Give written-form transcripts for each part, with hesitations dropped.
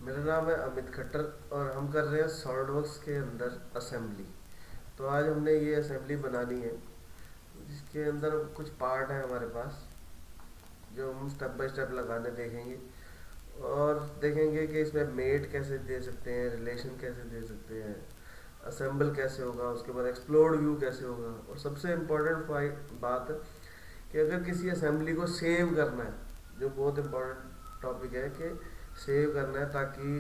मेरा नाम है अमित खट्टर और हम कर रहे हैं सॉलिडवर्क्स के अंदर असेंबली। तो आज हमने ये असेंबली बनानी है जिसके अंदर कुछ पार्ट है हमारे पास जो हम स्टेप बाय स्टेप लगाने देखेंगे और देखेंगे कि इसमें मेट कैसे दे सकते हैं, रिलेशन कैसे दे सकते हैं, असेंबल कैसे होगा, उसके बाद एक्सप्लोर्ड व्यू कैसे होगा। और सबसे इम्पोर्टेंट बात कि अगर किसी असेंबली को सेव करना है, जो बहुत इम्पोर्टेंट टॉपिक है कि सेव करना है ताकि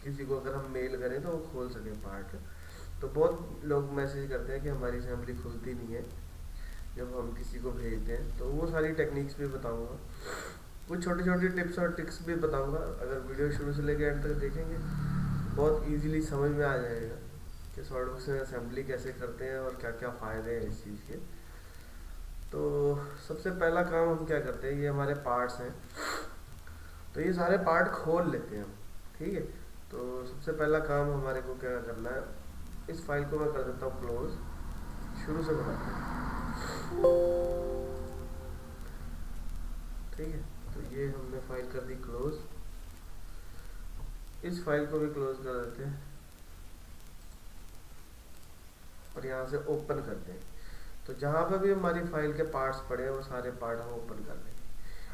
किसी को अगर हम मेल करें तो वो खोल सके पार्ट। तो बहुत लोग मैसेज करते हैं कि हमारी असेंबली खुलती नहीं है जब हम किसी को भेजते हैं, तो वो सारी टेक्निक्स भी बताऊंगा, कुछ छोटी छोटी टिप्स और ट्रिक्स भी बताऊंगा। अगर वीडियो शुरू से लेकर एंड तक देखेंगे बहुत इजीली समझ में आ जाएगा कि सॉलिडवर्क्स में असेंबली कैसे करते हैं और क्या क्या फ़ायदे हैं इस चीज़ के। तो सबसे पहला काम हम क्या करते हैं, ये हमारे पार्ट्स हैं तो ये सारे पार्ट खोल लेते हैं हम। ठीक है, तो सबसे पहला काम हमारे को क्या करना है, इस फाइल को मैं कर देता हूँ क्लोज। शुरू से बनाते हैं। ठीक है, तो ये हमने फाइल कर दी क्लोज। इस फाइल को भी क्लोज कर देते हैं और यहाँ से ओपन करते हैं। तो जहाँ पे भी हमारी फाइल के पार्ट्स पड़े हैं वो सारे पार्ट हम ओपन कर देंगे।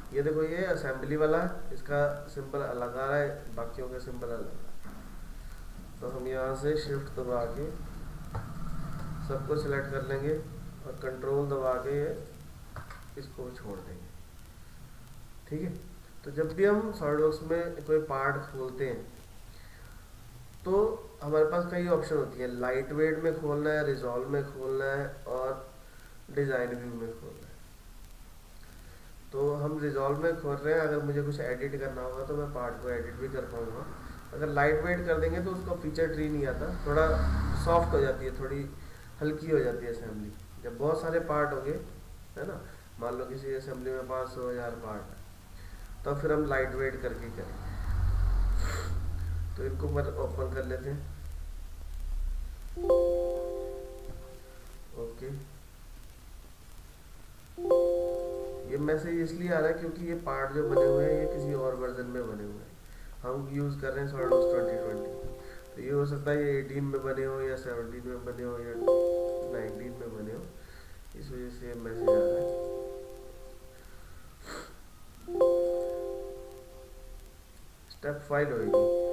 ये देखो, ये असेंबली वाला है, इसका सिंबल अलग आ रहा है, बाकियों का सिंबल अलग आ रहा है। तो हम यहाँ से शिफ्ट दबा के सबको सिलेक्ट कर लेंगे और कंट्रोल दबा के इसको छोड़ देंगे। ठीक है, तो जब भी हम सॉलिडवर्क्स में कोई पार्ट खोलते हैं तो हमारे पास कई ऑप्शन होती है, लाइट वेट में खोलना है, रिजॉल्व में खोलना है और डिज़ाइन व्यू में खोलना है। तो हम रिजॉल्व में खोल रहे हैं, अगर मुझे कुछ एडिट करना होगा तो मैं पार्ट को एडिट भी कर पाऊँगा। अगर लाइट वेट कर देंगे तो उसका फीचर ट्री नहीं आता, थोड़ा सॉफ्ट हो जाती है, थोड़ी हल्की हो जाती है असेंबली। जब बहुत सारे पार्ट हो गए है ना, मान लो किसी असेंबली में 500,000 पार्ट है, तो फिर हम लाइट वेट करके करेंगे। तो इनको पर ओपन कर लेते हैं। ओके, ये मैसेज इसलिए आ रहा है क्योंकि ये पार्ट जो बने हुए हैं ये किसी और वर्जन में बने हुए हैं, हम यूज़ कर रहे हैं सॉलिडवर्क्स 2020। तो ये हो सकता है ये 18 में बने हो या 17 में बने हो या 19 में बने हो, इस वजह से मैसेज आ रहा है। स्टेप फाइल होगी।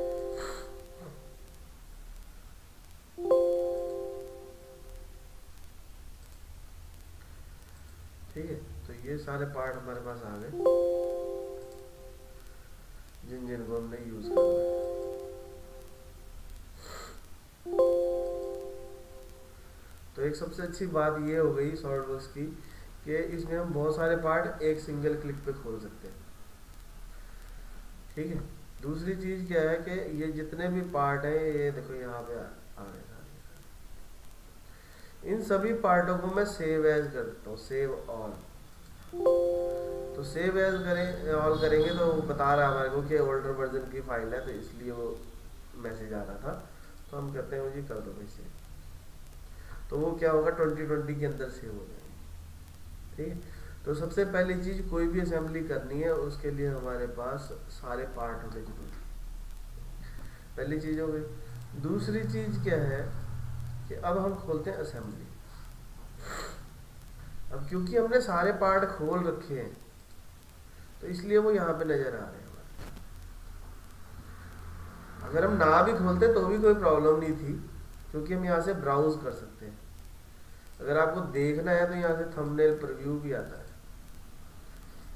ठीक है, तो ये सारे पार्ट हमारे पास आ गए जिन जिनको हमने यूज करना है। तो एक सबसे अच्छी बात ये हो गई सॉलिडवर्क्स की कि इसमें हम बहुत सारे पार्ट एक सिंगल क्लिक पे खोल सकते हैं। ठीक है, दूसरी चीज क्या है कि ये जितने भी पार्ट हैं ये देखो यहाँ पे आ गए। इन सभी पार्टों को मैं सेव एज कर देता हूँ, सेव ऑल। तो सेव एज करें ऑल करेंगे तो वो बता रहा है हमारे को कि ओल्डर वर्जन की फाइल है, तो इसलिए वो मैसेज आ रहा था। तो हम कहते हैं मुझे कर दो भाई सेव, तो वो क्या होगा 2020 के अंदर सेव हो जाएगा। ठीक है, तो सबसे पहली चीज कोई भी असेंबली करनी है उसके लिए हमारे पास सारे पार्ट होने जरूरी, पहली चीज हो गई। दूसरी चीज क्या है कि अब हम खोलते हैं असेंबली। अब क्योंकि हमने सारे पार्ट खोल रखे हैं तो इसलिए वो यहाँ पे नजर आ रहे हैं हमारे। अगर हम ना भी खोलते तो भी कोई प्रॉब्लम नहीं थी क्योंकि हम यहाँ से ब्राउज कर सकते हैं। अगर आपको देखना है तो यहाँ से थंबनेल प्रीव्यू भी आता है,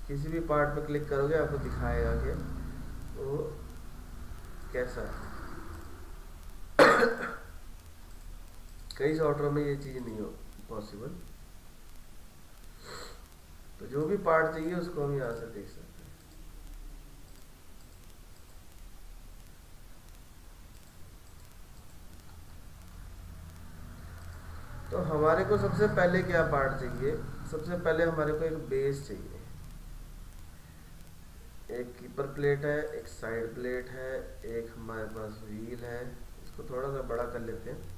किसी भी पार्ट पर क्लिक करोगे आपको दिखाएगा कि वो कैसा है। कई सॉफ्टवेयर में ये चीज़ नहीं हो पॉसिबल, तो जो भी पार्ट चाहिए उसको हम यहाँ से देख सकते हैं। तो हमारे को सबसे पहले क्या पार्ट चाहिए, सबसे पहले हमारे को एक बेस चाहिए, एक कीपर प्लेट है, एक साइड प्लेट है, एक हमारे पास व्हील है। इसको थोड़ा सा बड़ा कर लेते हैं।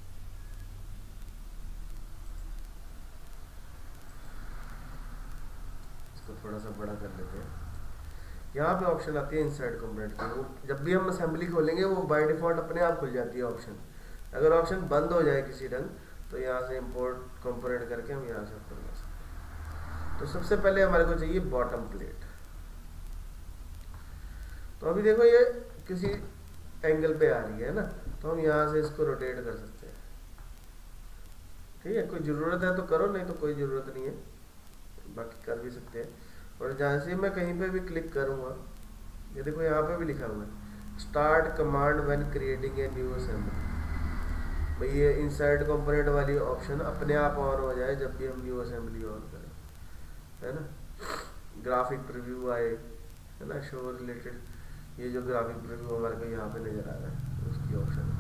इसको थोड़ा सा बड़ा कर लेते हैं। यहाँ पे ऑप्शन आती है इंसर्ट कंपोनेंट की। वो जब भी हम असेंबली खोलेंगे वो बाय डिफॉल्ट अपने आप खुल जाती है ऑप्शन। अगर ऑप्शन बंद हो जाए किसी ढंग तो यहाँ से इंपोर्ट कंपोनेंट करके हम यहाँ से ओपन कर सकते हैं। तो सबसे पहले हमारे को चाहिए बॉटम प्लेट। तो अभी देखो ये किसी एंगल पे आ रही है ना, तो हम यहाँ से इसको रोटेट कर सकते हैं। ठीक है, कोई ज़रूरत है तो करो, नहीं तो कोई ज़रूरत नहीं है, बाकी कर भी सकते हैं। और जहाँ से मैं कहीं पे भी क्लिक करूँगा, ये देखो यहाँ पे भी लिखा हुआ है start command when creating a new assembly. भाई ये इंसर्ट कंपोनेंट वाली ऑप्शन अपने आप ऑन हो जाए जब भी हम न्यू असेंबली ऑन करें, है ना। ग्राफिक प्रीव्यू आए, है ना, शो रिलेटेड, ये जो ग्राफिक प्रीव्यू हमारे को यहाँ पे नज़र आ रहा है उसकी ऑप्शन है।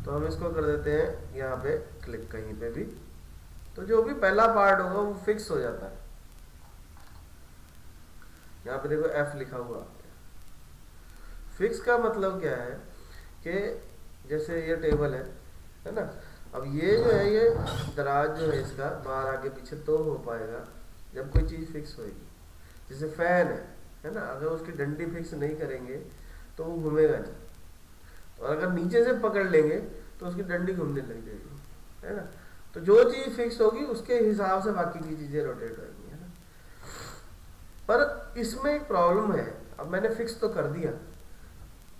तो हम इसको कर देते हैं यहाँ पे क्लिक कहीं पे भी, तो जो भी पहला पार्ट होगा वो फिक्स हो जाता है। यहाँ पे देखो F लिखा हुआ। फिक्स का मतलब क्या है कि जैसे ये टेबल है ना, अब ये जो है ये दराज जो है इसका बाहर आगे पीछे तो हो पाएगा जब कोई चीज़ फिक्स होएगी। जैसे फैन है ना, अगर उसकी डंडी फिक्स नहीं करेंगे तो वो घूमेगा नहीं, और अगर नीचे से पकड़ लेंगे तो उसकी डंडी घूमने लग जाएगी, है ना। तो जो चीज़ फिक्स होगी उसके हिसाब से बाकी की चीज़ें रोटेट होगी, है ना। पर इसमें एक प्रॉब्लम है। अब मैंने फिक्स तो कर दिया,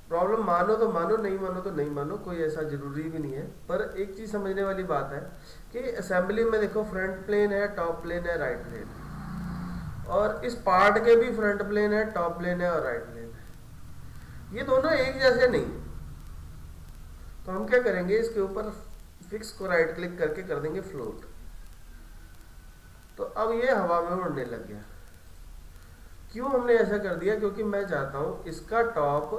प्रॉब्लम मानो तो मानो, नहीं मानो तो नहीं मानो, कोई ऐसा जरूरी भी नहीं है। पर एक चीज़ समझने वाली बात है कि असेंबली में देखो फ्रंट प्लेन है, टॉप प्लेन है, राइट प्लेन है, और इस पार्ट के भी फ्रंट प्लेन है, टॉप प्लेन है और राइट प्लेन है। ये दोनों एक जैसे नहीं। तो हम क्या करेंगे, इसके ऊपर फिक्स को राइट क्लिक करके कर देंगे फ्लोट। तो अब ये हवा में उड़ने लग गया। क्यों हमने ऐसा कर दिया? क्योंकि मैं चाहता हूं इसका टॉप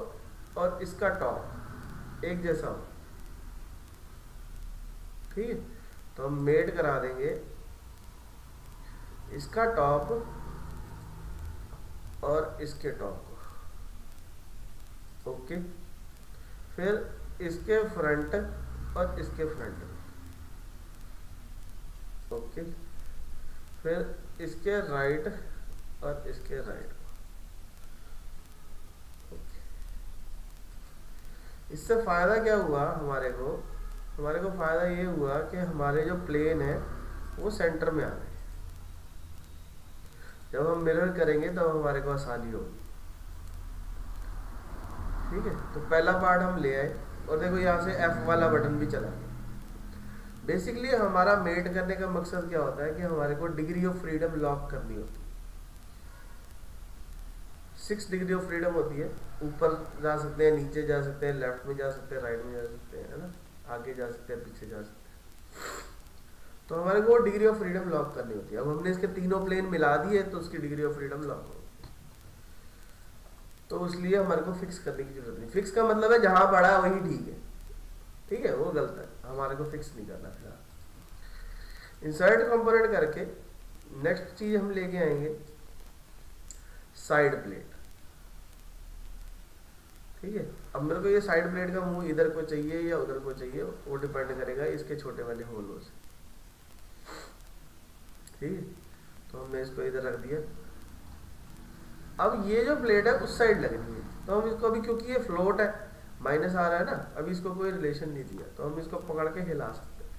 और इसका टॉप एक जैसा हो। ठीक है, तो हम मेट करा देंगे इसका टॉप और इसके टॉप को। ओके, फिर इसके फ्रंट और इसके फ्रंट। ओके, फिर इसके राइट और इसके राइट। ओके, इससे फायदा क्या हुआ हमारे को? हमारे को फायदा ये हुआ कि हमारे जो प्लेन है वो सेंटर में आ गए। जब हम मिरर करेंगे तब हमारे को आसानी होगी। ठीक है, तो पहला पार्ट हम ले आए और देखो यहाँ से F वाला बटन भी चला गया। बेसिकली हमारा मेट करने का मकसद क्या होता है कि हमारे को डिग्री ऑफ फ्रीडम लॉक करनी होती है। 6 डिग्री ऑफ फ्रीडम होती है। ऊपर जा सकते हैं, नीचे जा सकते हैं, लेफ्ट में जा सकते हैं, राइट में जा सकते हैं, है ना, आगे जा सकते हैं, पीछे जा सकते हैं। तो हमारे को डिग्री ऑफ फ्रीडम लॉक करनी होती है। अब हमने इसके तीनों प्लेन मिला दिए तो उसकी डिग्री ऑफ फ्रीडम लॉक हो, तो इसलिए हमारे को फिक्स करने की जरूरत नहीं। फिक्स का मतलब है जहां पड़ा है वही ठीक है। ठीक है, वो गलत है, हमारे को फिक्स नहीं करना फिलहाल। इंसर्ट कंपोनेंट करके नेक्स्ट चीज हम लेके आएंगे साइड प्लेट। ठीक है, अब मेरे को ये साइड प्लेट का मुंह इधर को चाहिए या उधर को चाहिए, वो डिपेंड करेगा इसके छोटे वाले होलों से। ठीक है, तो हमने इसको इधर रख दिया। अब ये जो प्लेट है उस साइड लगनी है, तो हम इसको अभी, क्योंकि ये फ्लोट है, माइनस आ रहा है ना, अभी इसको कोई रिलेशन नहीं दिया, तो हम इसको पकड़ के हिला सकते हैं।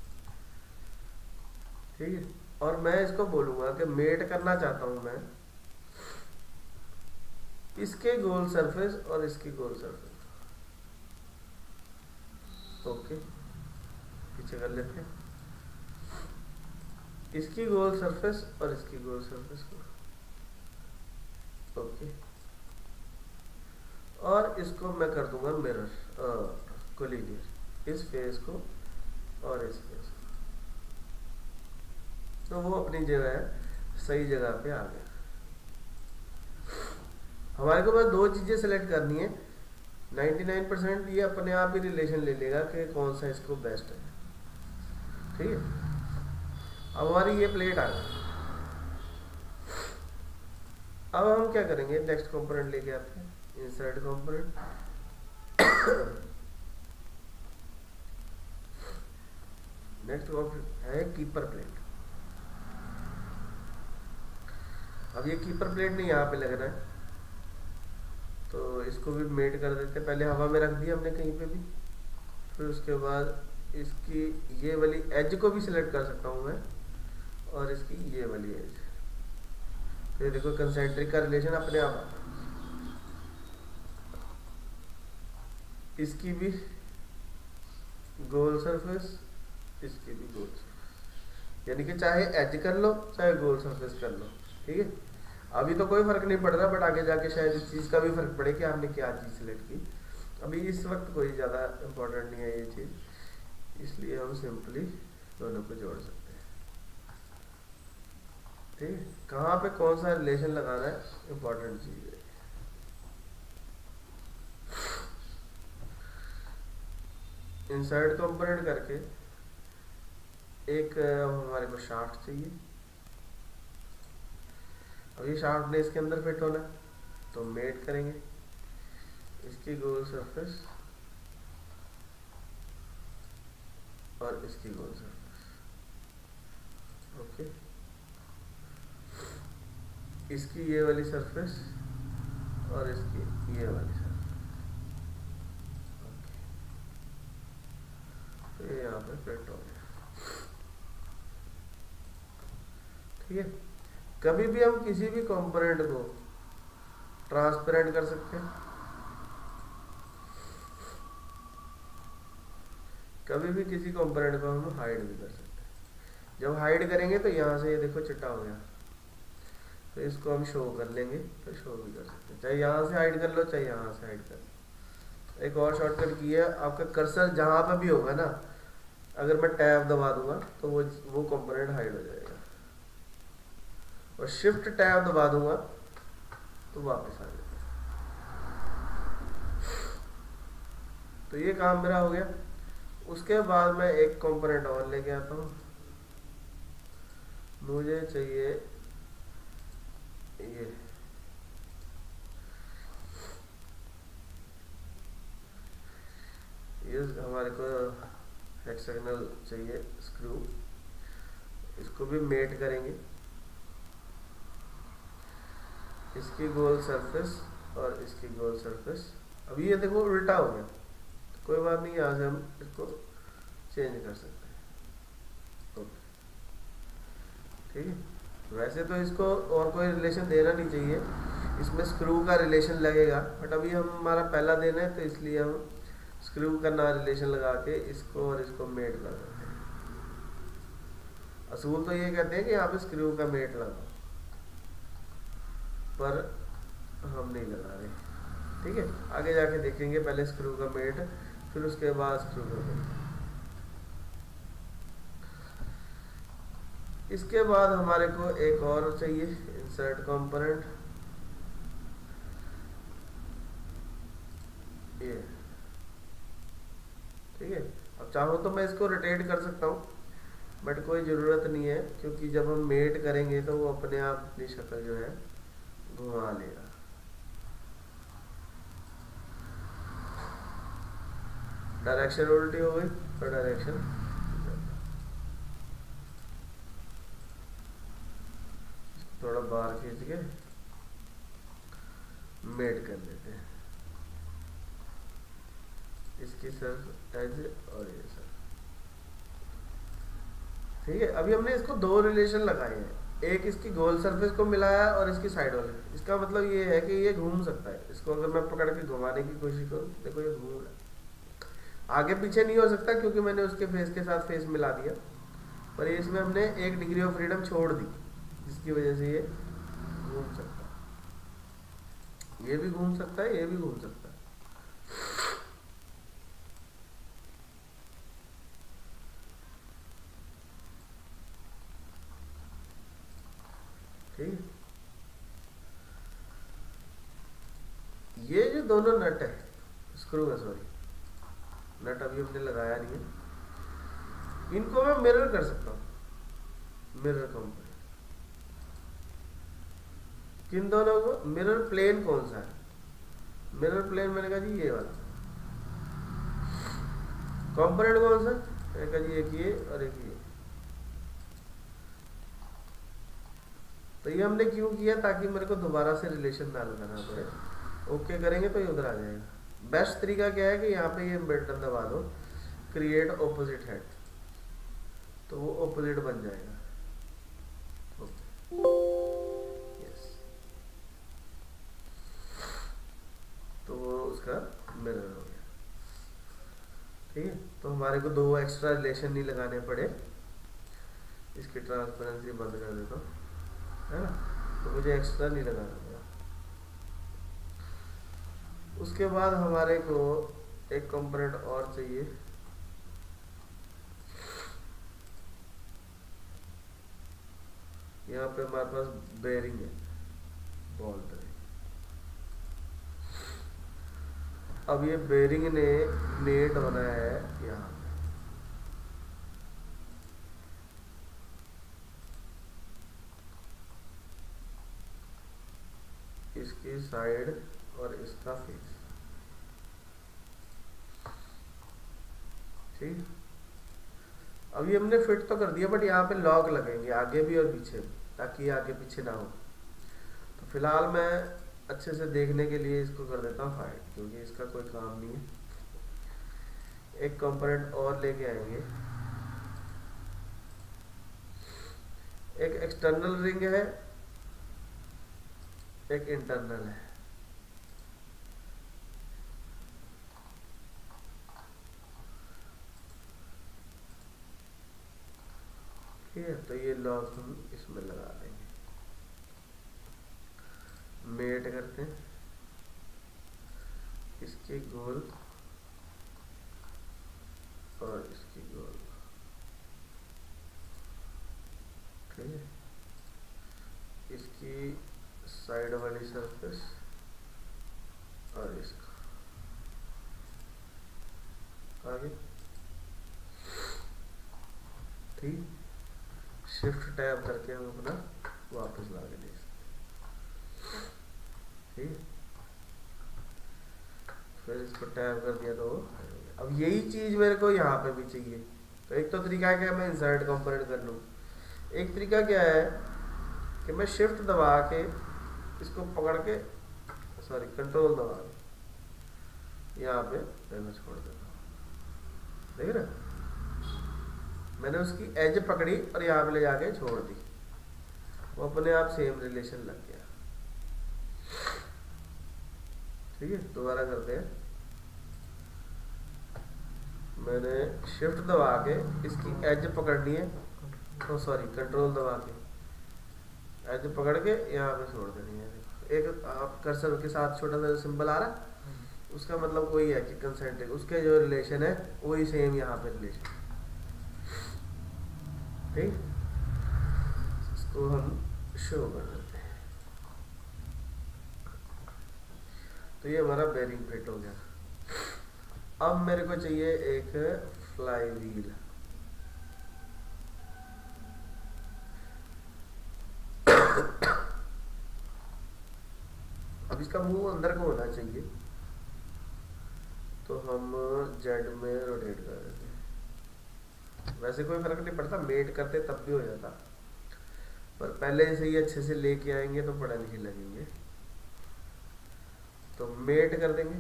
ठीक है, और मैं इसको बोलूंगा कि मेट करना चाहता हूं मैं इसके गोल सरफेस और इसकी गोल सरफेस। ओके, पीछे कर लेते हैं इसकी गोल सरफेस और इसकी गोल सरफेस को। ओके, और इसको मैं कर दूंगा मिरर कोलिनियर, इस फेस को और इस फेस को, तो वो अपनी जगह है, सही जगह पे आ गया। हमारे को बस दो चीजें सेलेक्ट करनी है। 99% ये अपने आप ही रिलेशन ले लेगा कि कौन सा इसको बेस्ट है। ठीक है, अब हमारी ये प्लेट आ गई। अब हम क्या करेंगे, नेक्स्ट कंपोनेंट लेके आते हैं, इंसर्ट कंपोनेंट। नेक्स्ट कंपोनेंट है कीपर प्लेट। अब ये कीपर प्लेट नहीं यहाँ पे लगना है, तो इसको भी मेट कर देते हैं। पहले हवा में रख दिया हमने कहीं पे भी, फिर उसके बाद इसकी ये वाली एज को भी सिलेक्ट कर सकता हूँ मैं, और इसकी ये वाली एज। तो ये देखो कंसेंट्रिक का रिलेशन अपने आप आता है। इसकी भी गोल सरफेस, इसकी भी गोल सरफेस, यानी कि चाहे एज कर लो चाहे गोल सरफेस कर लो, ठीक है। अभी तो कोई फर्क नहीं पड़ रहा, बट आगे जाके शायद इस चीज़ का भी फर्क पड़े कि आपने क्या चीज़ सिलेक्ट की। अभी इस वक्त कोई ज़्यादा इम्पोर्टेंट नहीं है ये चीज़, इसलिए हम सिंपली दोनों को जोड़ सकते हैं, ठीक है। कहाँ पे कौन सा रिलेशन लगाना है इम्पोर्टेंट चीज़ है। इंसर्ट कंपोनेंट करके एक हमारे को शाफ्ट चाहिए। अब ये शाफ्ट ने इसके अंदर फिट होना है, तो मेट करेंगे इसकी गोल सरफेस और इसकी गोल सरफेस, ओके। इसकी ये वाली सरफेस और इसकी ये वाली सरफेस, ओके। तो ये यहाँ पे फिट हो गया, ठीक है। कभी भी हम किसी भी कंपोनेंट को ट्रांसपेरेंट कर सकते हैं, कभी भी किसी कंपोनेंट को हम हाइड भी कर सकते हैं। जब हाइड करेंगे तो यहाँ से ये देखो चिट्टा हो गया, तो इसको हम शो कर लेंगे, तो शो भी कर सकते हैं, चाहे यहाँ से हाइड कर लो चाहे यहाँ से हाइड कर लो। एक और शॉर्टकट की है, आपका कर्सर जहाँ पर भी होगा ना, अगर मैं टैब दबा दूंगा तो वो कंपोनेंट हाइड हो जाएगा, और शिफ्ट टैब दबा दूंगा तो वापस आ जाएगा। तो ये काम मेरा हो गया। उसके बाद मैं एक कंपोनेंट और लेके आता हूँ, मुझे चाहिए ये हमारे को हेक्सागोनल चाहिए स्क्रू, इसको भी मेट करेंगे, इसकी गोल सरफेस और इसकी गोल सरफेस। अभी ये देखो उल्टा हो गया, तो कोई बात नहीं, यहाँ से हम इसको चेंज कर सकते हैं, ओके, ठीक है। वैसे तो इसको और कोई रिलेशन देना नहीं चाहिए, इसमें स्क्रू का रिलेशन लगेगा, बट अभी हमारा पहला दिन है तो इसलिए हम स्क्रू का ना रिलेशन लगा के इसको और इसको मेट कर देते हैं। असूल तो ये कहते हैं कि यहाँ पे स्क्रू का मेट लगाओ, पर हम नहीं लगा रहे, ठीक है। आगे जाके देखेंगे, पहले स्क्रू का मेट फिर उसके बाद स्क्रू का मेट। इसके बाद हमारे को एक और चाहिए इंसर्ट कंपोनेंट, ये, ठीक है। अब चाहो तो मैं इसको रोटेट कर सकता हूँ, बट कोई ज़रूरत नहीं है, क्योंकि जब हम मेट करेंगे तो वो अपने आप अपनी शक्ल जो है घुमा लेगा। डायरेक्शन उल्टी हो गई तो डायरेक्शन थोड़ा बाहर खींच के मेट कर लेते हैं, इसकी सर एज और ये सर, ठीक है। अभी हमने इसको दो रिलेशन लगाए हैं, एक इसकी गोल सरफेस को मिलाया और इसकी साइड वाले। इसका मतलब ये है कि ये घूम सकता है, इसको अगर मैं पकड़ के घुमाने की कोशिश करूँ, देखो ये घूम रहा है, आगे पीछे नहीं हो सकता क्योंकि मैंने उसके फेस के साथ फेस मिला दिया, पर ये इसमें हमने एक डिग्री ऑफ फ्रीडम छोड़ दी, जिसकी वजह से ये घूम सकता है, ये भी घूम सकता है, ये भी घूम सकता है, ठीक है। ये जो दोनों नट है, स्क्रू है, सॉरी नट अभी हमने लगाया नहीं है, इनको मैं मिरर कर सकता हूँ, मिरर कंपोनेंट। किन दोनों को? मिरर प्लेन कौन सा है? मिरर प्लेन मैंने कहा जी ये वाला। कंपोनेंट कौन सा? मैंने कहा जी एक ये और एक ये। तो ये हमने क्यों किया? ताकि मेरे को दोबारा से रिलेशन ना लगाना पड़े, ओके करेंगे तो ये उधर आ जाएगा। बेस्ट तरीका क्या है कि यहाँ पे ये बटन दबा दो, क्रिएट ऑपोजिट हेड, तो वो ऑपोजिट बन जाएगा। यस, तो वो उसका मिरर हो गया। ठीक है, तो हमारे को दो एक्स्ट्रा रिलेशन नहीं लगाने पड़े। इसकी ट्रांसपेरेंसी बंद कर देता हूँ, है ना, तो मुझे एक्स्ट्रा नहीं लगाना पड़ा। उसके बाद हमारे को एक कंपोनेंट और चाहिए, यहाँ पे हमारे पास बेरिंग है, बॉल बेरिंग। अब ये बेरिंग ने नेट बनाया है यहाँ पे, इसकी साइड और इसका फेस। ठीक, अब ये हमने फिट तो कर दिया, बट यहाँ पे लॉक लगेंगे आगे भी और पीछे भी, ताकि ये आगे पीछे ना हो। तो फिलहाल मैं अच्छे से देखने के लिए इसको कर देता हूँ हाइड, क्योंकि इसका कोई काम नहीं है। एक कंपोनेंट और लेके आएंगे, एक एक्सटर्नल रिंग है, एक इंटरनल है। ठीक है, तो ये लॉक हम इसमें लगा देंगे। मेट करते हैं, इसके गोल और इसकी गोल। ठीक है, इसकी साइड वाली सरफेस और इसका आगे। ठीक, शिफ्ट टैब करके हम अपना वापस ला के देख सकते। ठीक, फिर इसको टैब कर दिया तो अब यही चीज मेरे को यहाँ पे भी चाहिए। तो एक तो तरीका है कि मैं इंसर्ट कंपोनेंट कर लूँ, एक तरीका क्या है कि मैं शिफ्ट दबा के इसको पकड़ के, सॉरी कंट्रोल दबा के यहाँ पे मैं छोड़ देता हूँ। देख रहे, मैंने उसकी एज पकड़ी और यहाँ पे ले जाके छोड़ दी, वो अपने आप सेम रिलेशन लग गया। ठीक है, दोबारा करते हैं। मैंने शिफ्ट दबा के इसकी एज पकड़नी है, तो सॉरी कंट्रोल दबा के एज पकड़ के यहाँ पे छोड़ देनी है। एक आप कर्सर के साथ छोटा सा सिंबल आ रहा है, उसका मतलब वही है कि कंसेंट्रिक, उसके जो रिलेशन है वही सेम यहाँ पे रिलेशन। ठीक, इसको हम शो कर देते हैं। तो ये हमारा बेरिंग फिट हो गया। अब मेरे को चाहिए एक फ्लाई व्हील। अब इसका मुंह अंदर को होना चाहिए, तो हम जेड में रोटेट कर देते हैं। वैसे कोई फर्क नहीं पड़ता, मेट करते तब भी हो जाता, पर पहले से ही अच्छे से लेके आएंगे तो पढ़ा लिखे लगेंगे। तो मेट कर देंगे।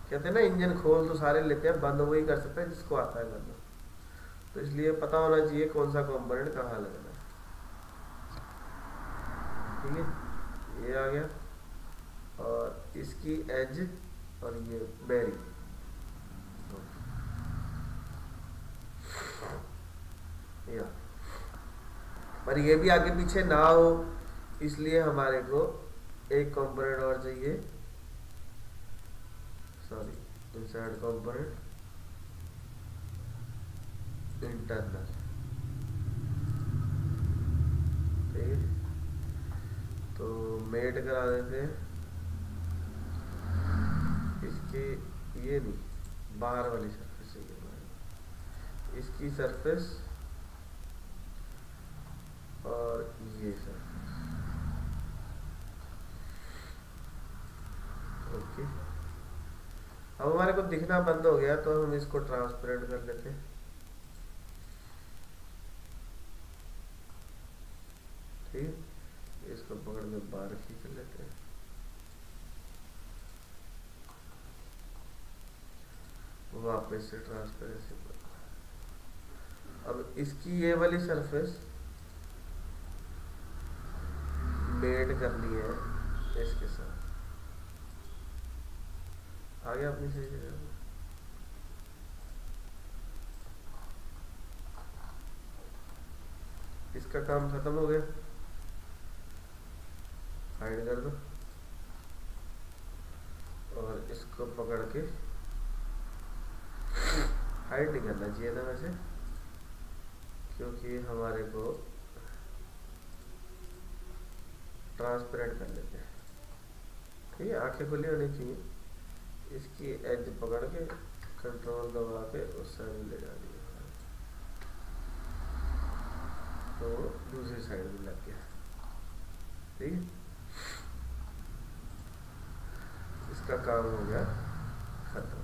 कहते हैं ना, इंजन खोल तो सारे लेते हैं, बंद वही कर सकते हैं जिसको आता है करना। तो इसलिए पता होना चाहिए कौन सा कंपोनेंट कहाँ लगना है। ठीक है, ये आ गया, और इसकी एज और ये बेरिंग। या पर ये भी आगे पीछे ना हो, इसलिए हमारे को एक कंपोनेंट और चाहिए, सॉरी इंसर्ट कंपोनेंट इंटरनल। ठीक है, तो मेट करा देते हैं इसके, ये नहीं बाहर वाली सरफेस चाहिए, इसकी सरफेस और ये सरफेस। ओके, अब हमारे को दिखना बंद हो गया, तो हम इसको ट्रांसपेरेंट कर लेते हैं। ठीक, इसको पकड़ के बाहर खींच लेते हैं। वापस से ट्रांसपेरेंसी पर। अब इसकी ये वाली सरफेस मेड करनी है इसके साथ। आ गया अपनी सही जगह। इसका काम खत्म हो गया, हाइड कर दो और इसको पकड़ के हाइड नहीं करना चाहिए था वैसे, क्योंकि हमारे को ट्रांसपेरेंट कर लेते हैं। ठीक है, आंखें खुली होनी चाहिए। इसकी एज पकड़ के कंट्रोल दबा के उस साइड ले जानी है, तो दूसरी साइड भी लग गया। ठीक है, इसका काम हो गया खत्म।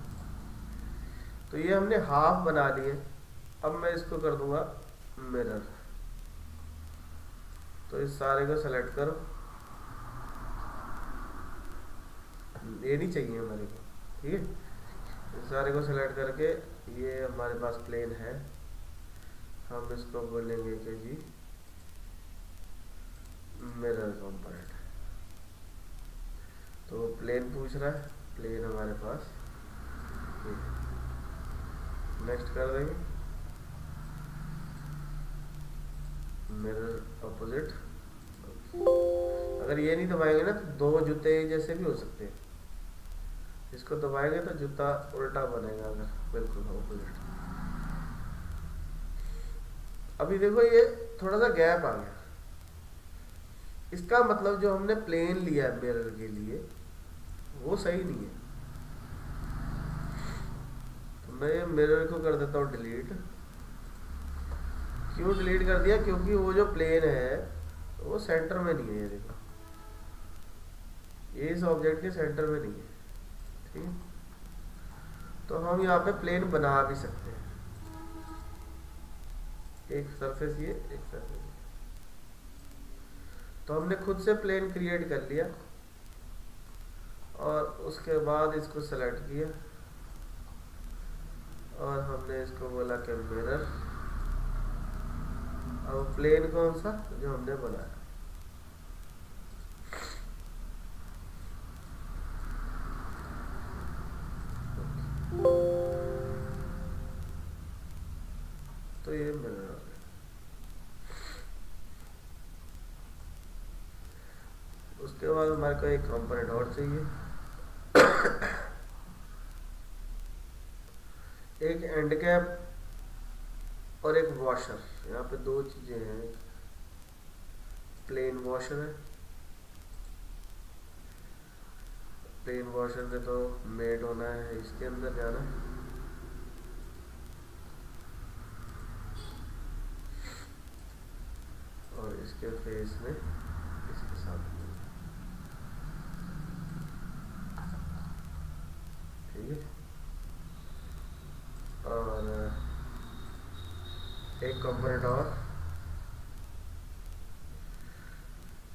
तो ये हमने हाफ बना लिए। अब मैं इसको कर दूंगा मिरर। तो इस सारे को सेलेक्ट करो, ये नहीं चाहिए हमारे को। ठीक है, इस सारे को सेलेक्ट करके ये हमारे पास प्लेन है, हम इसको बोलेंगे कि जी मिरर कंपोनेंट। तो प्लेन पूछ रहा है, प्लेन हमारे पास नेक्स्ट कर देंगे मिरर अपोजिट। अगर ये नहीं दबाएंगे ना तो दो जूते जैसे भी हो सकते हैं। इसको दबाएंगे तो जूता उल्टा बनेगा, अगर बिल्कुल अपोजिट। अभी देखो ये थोड़ा सा गैप आ गया, इसका मतलब जो हमने प्लेन लिया है मिरर के लिए वो सही नहीं है। तो मैं मिरर को कर देता हूँ डिलीट। क्यों डिलीट कर दिया? क्योंकि वो जो प्लेन है वो सेंटर में नहीं है। ये देखो, ये इस ऑब्जेक्ट के सेंटर में नहीं है। ठीक है, तो हम यहाँ पे प्लेन बना भी सकते हैं। एक सरफेस ये, एक सरफेस ये। तो हमने खुद से प्लेन क्रिएट कर लिया और उसके बाद इसको सेलेक्ट किया और हमने इसको बोला कि मिरर। अब प्लेन कौन सा? जो हमने बनाया। तो ये मिरर हो गया। उसके बाद हमारे को एक कंपोनेंट और चाहिए, एक एंड कैप और एक वॉशर। यहाँ पे दो चीजें हैं, प्लेन वॉशर है। प्लेन वॉशर में तो मेड होना है, इसके अंदर जाना है। और इसके फेस में इसके साथ, ठीक है। और एक कंपोनेंट और,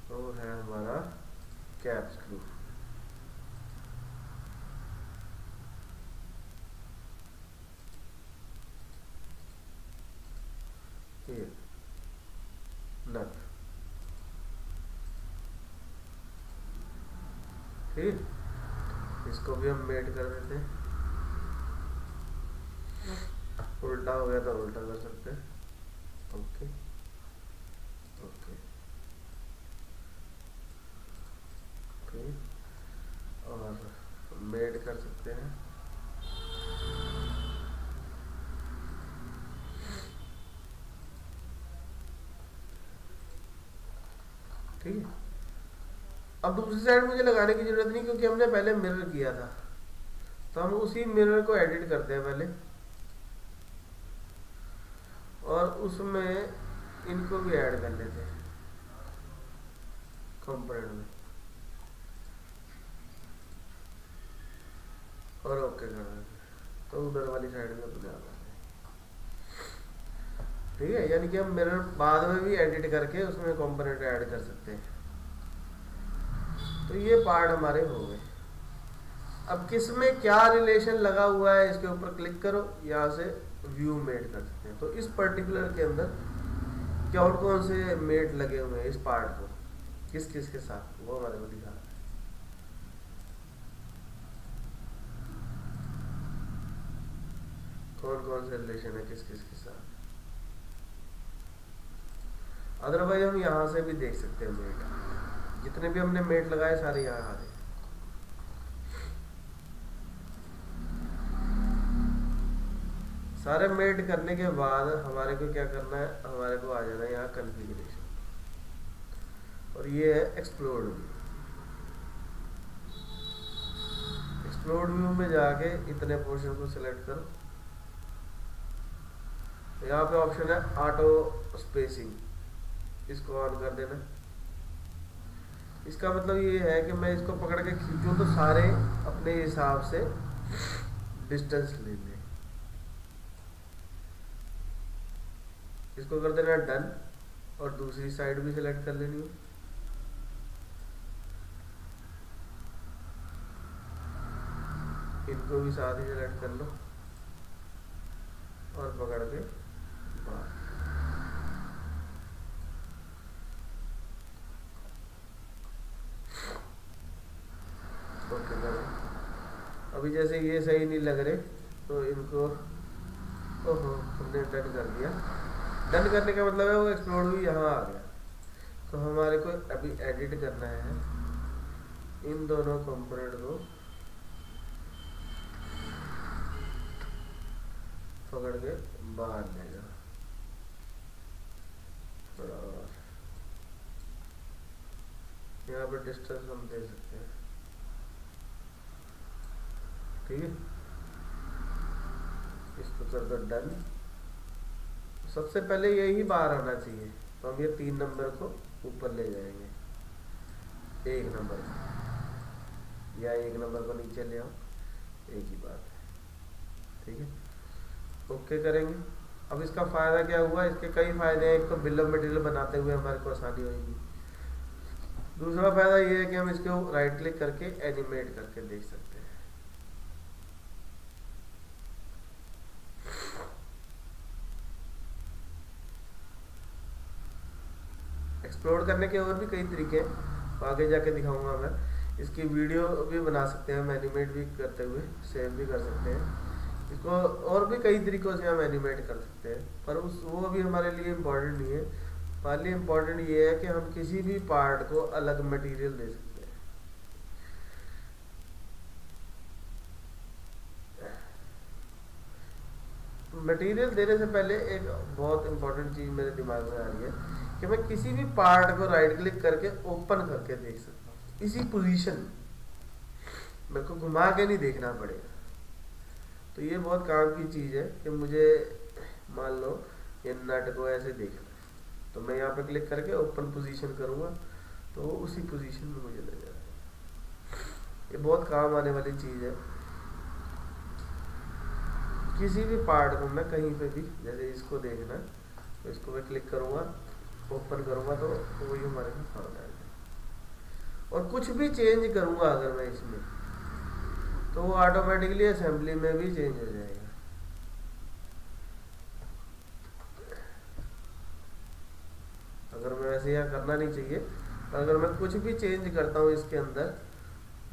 वो है हमारा कैप स्क्रू। ये नट, ठीक। इसको भी हम मेट कर देते हैं। उल्टा हो गया तो उल्टा कर सकते हैं। ओके ओके ओके, और मेड कर सकते हैं। ठीक है, अब दूसरी साइड मुझे लगाने की जरूरत नहीं, क्योंकि हमने पहले मिरर किया था। तो हम उसी मिरर को एडिट करते हैं पहले, और उसमें इनको भी ऐड कर लेते हैं कंपोनेंट में, और ओके कर देते हैं। तो उधर वाली साइड में अपने आप। ठीक है, यानी कि हम मिरर बाद में भी एडिट करके उसमें कंपोनेंट ऐड कर सकते हैं। तो ये पार्ट हमारे हो गए। अब किस में क्या रिलेशन लगा हुआ है इसके ऊपर क्लिक करो, यहाँ से व्यू मेट कर सकते हैं। तो इस पर्टिकुलर के अंदर कौन कौन से मेट लगे हुए हैं इस पार्ट को, किस किस के साथ, वो हमारे को दिखा रहा है। कौन कौन से रिलेशन है किस किस के साथ। अदरवाइज हम यहाँ से भी देख सकते हैं मेट, जितने भी हमने मेट लगाए सारे यहाँ आ रहे हैं। सारे मेट करने के बाद हमारे को क्या करना है, हमारे को आ जाना है यहाँ कॉन्फ़िगरेशन, और ये है एक्सप्लोड व्यू। एक्सप्लोड व्यू में जाके इतने पोर्शन को सिलेक्ट करो, यहाँ पे ऑप्शन है ऑटो स्पेसिंग, इसको ऑन कर देना। इसका मतलब ये है कि मैं इसको पकड़ के खींचूं तो सारे अपने हिसाब से डिस्टेंस ले लें। इसको कर देना डन, और दूसरी साइड भी सिलेक्ट कर लेनी है। इनको भी साथ ही सिलेक्ट कर लो और पकड़ के बाहर। ओके करो। अभी जैसे ये सही नहीं लग रहे तो इनको, ओहो हमने डन कर दिया। डन करने का मतलब है वो एक्सप्लोड भी यहाँ आ गया। तो हमारे को अभी एडिट करना है इन दोनों कंपोनेंट को, पकड़ के बाहर ले जाओ थोड़ा और। यहाँ पर डिस्टेंस हम दे सकते हैं, ठीक है। इसको कर दो डन। सबसे पहले यही बाहर आना चाहिए, तो हम ये 3 नंबर को ऊपर ले जाएंगे, 1 नंबर को, या 1 नंबर को नीचे ले आओ, एक ही बात है, ठीक है। ओके करेंगे। अब इसका फ़ायदा क्या हुआ, इसके कई फ़ायदे हैं। एक तो बिल ऑफ मटेरियल बनाते हुए हमारे को आसानी होगी। दूसरा फ़ायदा ये है कि हम इसको राइट क्लिक करके एनिमेट करके देख सकते हैं। एक्सप्लोर करने के और भी कई तरीके हैं, आगे जाके दिखाऊंगा मैं। इसकी वीडियो भी बना सकते हैं हम, एनिमेट भी करते हुए सेव भी कर सकते हैं इसको, और भी कई तरीकों से हम एनिमेट कर सकते हैं, पर वो अभी हमारे लिए इम्पोर्टेंट नहीं है। हमारे लिए इम्पोर्टेंट ये है कि हम किसी भी पार्ट को अलग मटेरियल दे सकते हैं। मटेरियल देने से पहले एक बहुत इंपॉर्टेंट चीज़ मेरे दिमाग में आ रही है कि मैं किसी भी पार्ट को राइट क्लिक करके ओपन करके देख सकता हूँ इसी पोजीशन, मेरे को घुमा के नहीं देखना पड़ेगा। तो ये बहुत काम की चीज़ है कि मुझे मान लो ये नट को ऐसे देखना है, तो मैं यहाँ पे क्लिक करके ओपन पोजीशन करूँगा तो उसी पोजीशन में मुझे ले जाएगा। ये बहुत काम आने वाली चीज़ है। किसी भी पार्ट को मैं कहीं पे भी, जैसे इसको देखना है तो इसको मैं क्लिक करूँगा, ओपन करूँगा तो वही हमारे को सामने आ जाएगा। और कुछ भी चेंज करूँगा अगर मैं इसमें, तो वो ऑटोमेटिकली असेंबली में भी चेंज हो जाएगा। अगर मैं वैसे यहाँ करना नहीं चाहिए, तो अगर मैं कुछ भी चेंज करता हूँ इसके अंदर,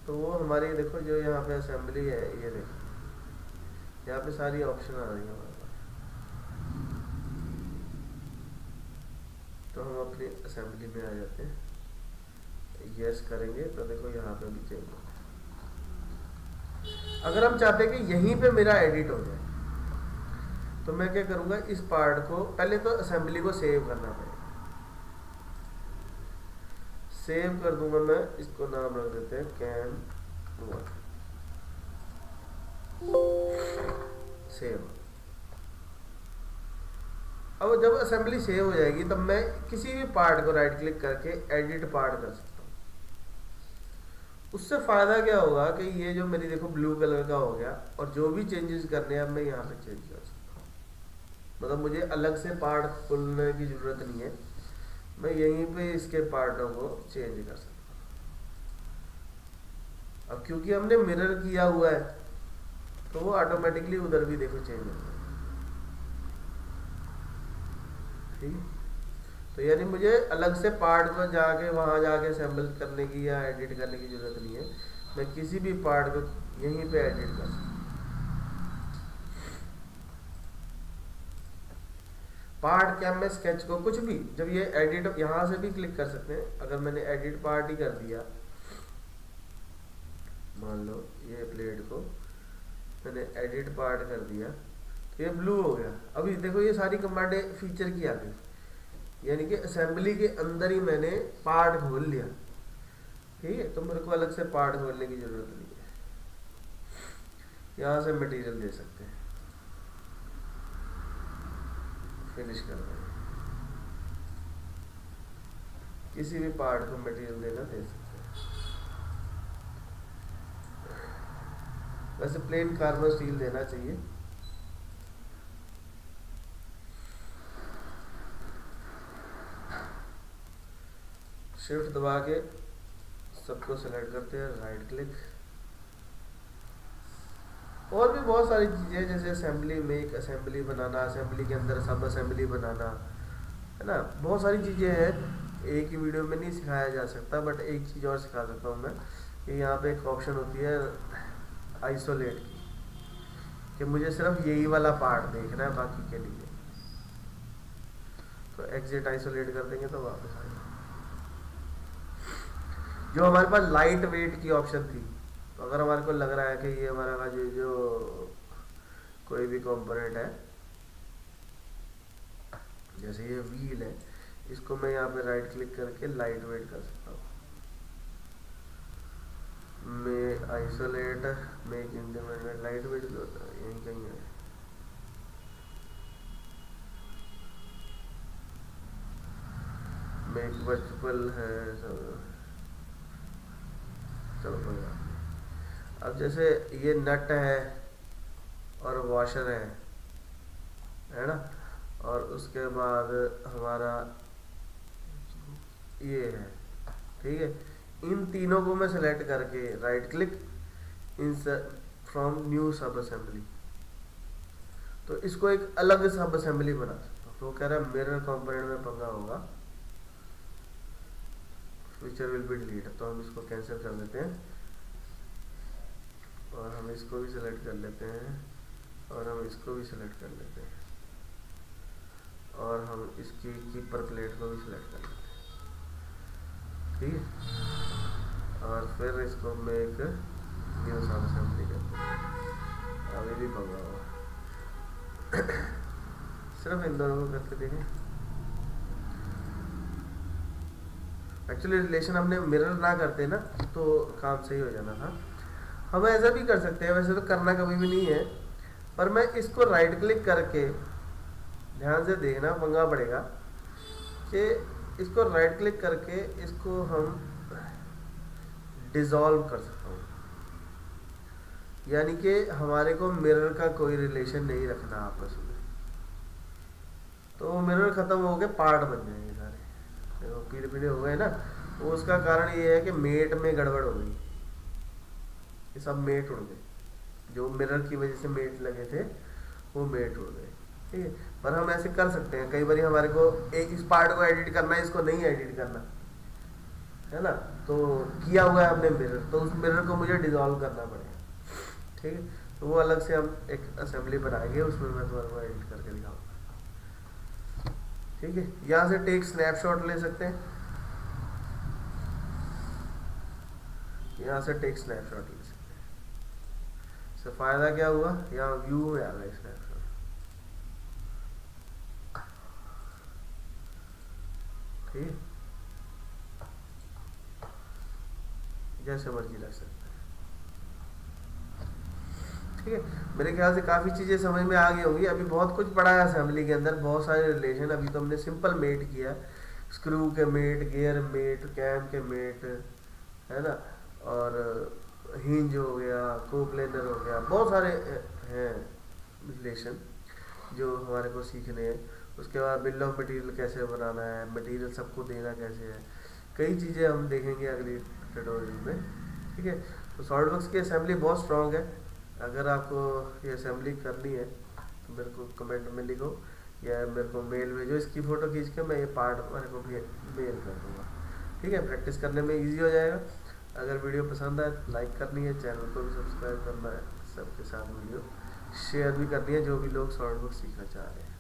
तो वो हमारी देखो जो यहाँ पे असेंबली है, ये देखो यहाँ पे सारी ऑप्शन आ रही है हमारे पास। तो हम अपनी असेंबली में आ जाते हैं, यस करेंगे तो देखो यहाँ पे भी चेंज होगा। अगर हम चाहते हैं कि यहीं पे मेरा एडिट हो जाए, तो मैं क्या करूँगा, इस पार्ट को पहले तो असेंबली को सेव करना पड़ेगा। सेव कर दूंगा मैं, इसको नाम रख देते हैं कैम 1, सेव। अब जब असेंबली सेव हो जाएगी तब मैं किसी भी पार्ट को राइट क्लिक करके एडिट पार्ट कर सकता हूँ। उससे फ़ायदा क्या होगा कि ये जो मेरी देखो ब्लू कलर का हो गया, और जो भी चेंजेस करने हैं अब मैं यहाँ पे चेंज कर सकता हूँ। मतलब मुझे अलग से पार्ट खोलने की ज़रूरत नहीं है, मैं यहीं पे इसके पार्टों को चेंज कर सकता हूँ। अब क्योंकि हमने मिरर किया हुआ है तो वो ऑटोमेटिकली उधर भी देखो चेंज हो जाएगा। ठीक है, तो यानी मुझे अलग से पार्ट को जाके वहाँ जाके असेंबल करने की या एडिट करने की ज़रूरत नहीं है, मैं किसी भी पार्ट को यहीं पे एडिट कर सकता हूँ। पार्ट क्या, मैं स्केच को कुछ भी, जब ये एडिट यहाँ से भी क्लिक कर सकते हैं। अगर मैंने एडिट पार्ट ही कर दिया, मान लो ये प्लेट को मैंने एडिट पार्ट कर दिया तो ये ब्लू हो गया। अभी देखो ये सारी कमांडें फीचर की आ गई, यानी कि असेंबली के अंदर ही मैंने पार्ट खोल लिया। ठीक है, तो मेरे को अलग से पार्ट खोलने की जरूरत नहीं है, यहाँ से मटेरियल दे सकते हैं, फिनिश कर रहे हैं, किसी भी पार्ट को मटेरियल देना दे सकते हैं। वैसे प्लेन कार्बन स्टील देना चाहिए। शिफ्ट दबा के सबको सेलेक्ट करते हैं, राइट क्लिक। और भी बहुत सारी चीज़ें जैसे असेंबली में एक असेंबली बनाना, असेंबली के अंदर सब असेंबली बनाना, है ना, बहुत सारी चीज़ें हैं। एक ही वीडियो में नहीं सिखाया जा सकता, बट एक चीज़ और सिखा सकता हूँ मैं कि यहाँ पे एक ऑप्शन होती है आइसोलेट की, कि मुझे सिर्फ यही वाला पार्ट देखना है, बाकी के लिए तो एग्जिट आइसोलेट कर देंगे तो वापस आ जाएगा। जो हमारे पास लाइट वेट की ऑप्शन थी, तो अगर हमारे को लग रहा है कि ये हमारा का जो कोई भी कंपोनेंट है, जैसे ये व्हील है, इसको मैं यहाँ पे राइट क्लिक करके लाइट वेट कर सकता हूँ। मैं isolate make independent light weight भी होता है, यही कहीं है। मेक वर्चुअल है सब, चलो कोई बात नहीं। अब जैसे ये नट है और वॉशर है ना, और उसके बाद हमारा ये है, ठीक है, इन तीनों को मैं सेलेक्ट करके right click insert from new सब असेंबली, तो इसको एक अलग सब असेंबली बना सकता हूँ। तो कह रहा है मिरर कंपोनेंट में पंगा होगा, फीचर विल बी डिलीट, तो हम इसको कैंसिल कर देते हैं और हम इसको भी सिलेक्ट कर लेते हैं और हम इसको भी सिलेक्ट कर लेते हैं और हम इसकी कीपर प्लेट को भी सिलेक्ट कर लेते हैं। ठीक है, और फिर इसको मैं एक न्यू सब असेंबली करते हैं। अभी भी पंगा होगा सिर्फ इन दोनों को करके देखें। एक्चुअली रिलेशन हमने मिरर ना करते ना तो काम सही हो जाना था। हम ऐसा भी कर सकते हैं, वैसे तो करना कभी भी नहीं है, पर मैं इसको राइट क्लिक करके, ध्यान से देखना पंगा पड़ेगा, कि इसको राइट क्लिक करके इसको हम डिसॉल्व कर सकता हूँ, यानी कि हमारे को मिरर का कोई रिलेशन नहीं रखना आपस में, तो वो मिरर खत्म हो गए, पार्ट बन जाएंगे सारे। देखो पीले पीले हो गए ना, तो उसका कारण ये है कि मेट में गड़बड़ हो गई, ये सब मेट उड़ गए, जो मिरर की वजह से मेट लगे थे वो मेट उड़ गए। ठीक है, पर हम ऐसे कर सकते हैं, कई बार हमारे को एक इस पार्ट को एडिट करना है, इसको नहीं एडिट करना है ना, तो किया हुआ है हमने मिरर, तो उस मिरर को मुझे डिसॉल्व करना पड़ेगा। ठीक है, तो वो अलग से हम एक असेंबली बनाएंगे, उसमें मैं तुम्हारे को एडिट करके दिखाऊंगा। ठीक है, यहाँ से टेक स्नैपशॉट ले सकते हैं, यहाँ से टेक स्नैपशॉट ले सकते हैं। इससे फायदा क्या हुआ, यहाँ व्यू में आ गया स्नैपशॉट। ठीक है, जैसे मर्जी रख सकते हैं। ठीक है, मेरे ख्याल से काफ़ी चीज़ें समझ में आ गई होंगी। अभी बहुत कुछ पढ़ा है असेंबली के अंदर, बहुत सारे रिलेशन। अभी तो हमने सिंपल मेट किया, स्क्रू के मेट, गियर मेट, कैम के मेट, है ना, और हिंज हो गया, कोप्लेनर हो गया, बहुत सारे हैं रिलेशन जो हमारे को सीखने हैं। उसके बाद बिल ऑफ मटेरियल कैसे बनाना है, मटेरियल सबको देना कैसे है, कई चीज़ें हम देखेंगे अगली ट्यूटोरियल में। ठीक है, तो सॉलिडवर्क्स की असेंबली बहुत स्ट्रॉन्ग है। अगर आपको ये असेंबली करनी है तो मेरे को कमेंट में लिखो या मेरे को मेल भेजो, इसकी फ़ोटो खींच के मैं ये पार्ट मेरे को मेल कर दूँगा। ठीक है, प्रैक्टिस करने में इजी हो जाएगा। अगर वीडियो पसंद आए तो लाइक करनी है, चैनल को भी सब्सक्राइब करना है, सबके साथ वीडियो शेयर भी करनी है जो भी लोग सॉलिडवर्क्स सीखना चाह रहे हैं।